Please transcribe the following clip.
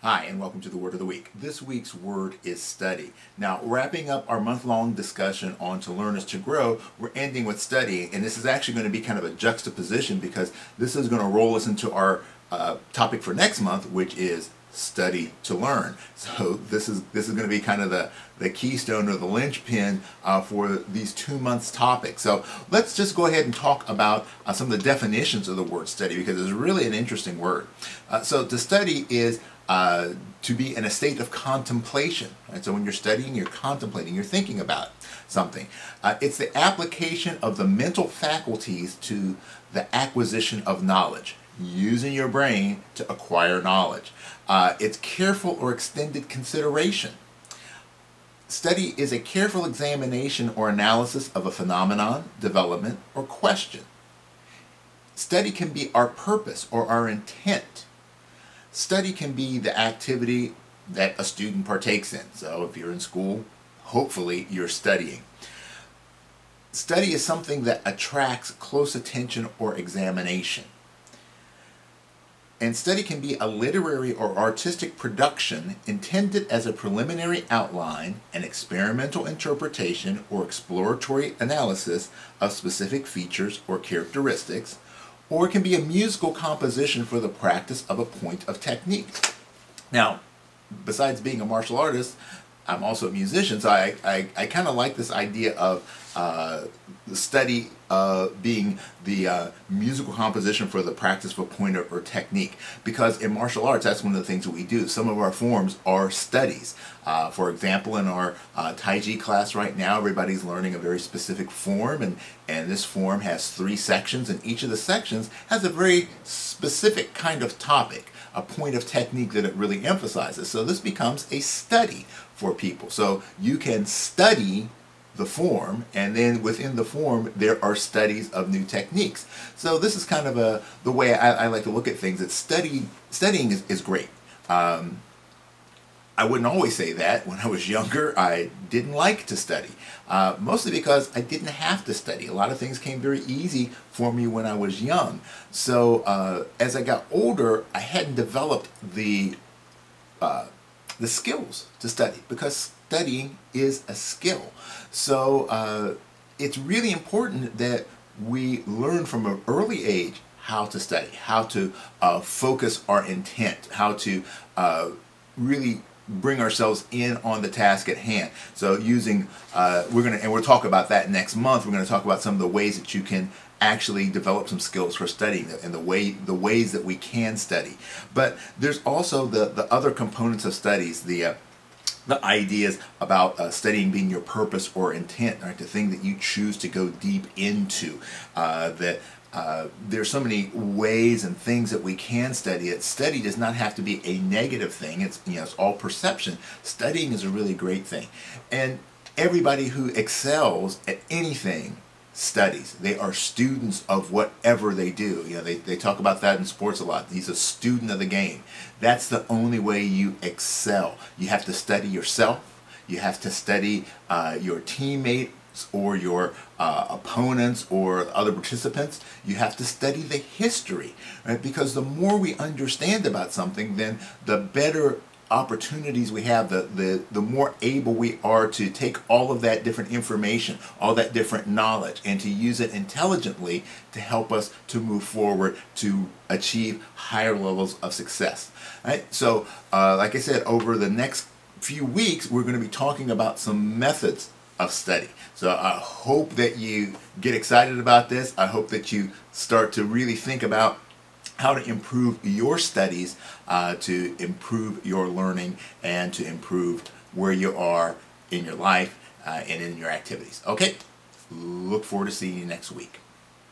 Hi, and welcome to the Word of the Week. This week's word is study. Now, wrapping up our month-long discussion on To Learn is to Grow, we're ending with studying, and this is actually going to be kind of a juxtaposition because this is going to roll us into our topic for next month, which is study to learn. So this is going to be kind of the keystone or the linchpin for these 2 months topics. So let's just go ahead and talk about some of the definitions of the word study because it's really an interesting word. So to study is to be in a state of contemplation. Right? So when you're studying, you're contemplating, you're thinking about something. It's the application of the mental faculties to the acquisition of knowledge, using your brain to acquire knowledge. It's careful or extended consideration. Study is a careful examination or analysis of a phenomenon, development, or question. Study can be our purpose or our intent. Study can be the activity that a student partakes in. So if you're in school, hopefully you're studying. Study is something that attracts close attention or examination. And study can be a literary or artistic production intended as a preliminary outline, an experimental interpretation, or exploratory analysis of specific features or characteristics, or it can be a musical composition for the practice of a point of technique. Now, besides being a martial artist, I'm also a musician, so I kind of like this idea of the study being the musical composition for the practice of a point or technique. Because in martial arts, that's one of the things that we do. Some of our forms are studies. For example, in our Tai Chi class right now, everybody's learning a very specific form, and this form has 3 sections, and each of the sections has a very specific kind of topic, a point of technique that it really emphasizes. So this becomes a study for people. So you can study the form, and then within the form there are studies of new techniques. So this is kind of the way I like to look at things. That studying is great. I wouldn't always say that. When I was younger, I didn't like to study, mostly because I didn't have to study. A lot of things came very easy for me when I was young. So as I got older, I hadn't developed the skills to study, because studying is a skill. So it's really important that we learn from an early age how to study, how to focus our intent, how to really bring ourselves in on the task at hand. So using, we'll talk about that next month. We're going to talk about some of the ways that you can actually develop some skills for studying and the ways that we can study. But there's also the other components of studies, the ideas about studying being your purpose or intent, right? The thing that you choose to go deep into. There's so many ways and things that we can study it. Study does not have to be a negative thing. It's all perception. Studying is a really great thing. And everybody who excels at anything studies. They are students of whatever they do. They talk about that in sports a lot. He's a student of the game. That's the only way you excel. You have to study yourself. You have to study your teammates or your opponents or other participants. You have to study the history, right? Because the more we understand about something, then the better opportunities we have, the more able we are to take all of that different information, all that different knowledge, and to use it intelligently to help us to move forward to achieve higher levels of success. Right? So like I said, over the next few weeks we're going to be talking about some methods of study. So I hope that you get excited about this. I hope that you start to really think about how to improve your studies, to improve your learning, and to improve where you are in your life and in your activities. Okay? Look forward to seeing you next week.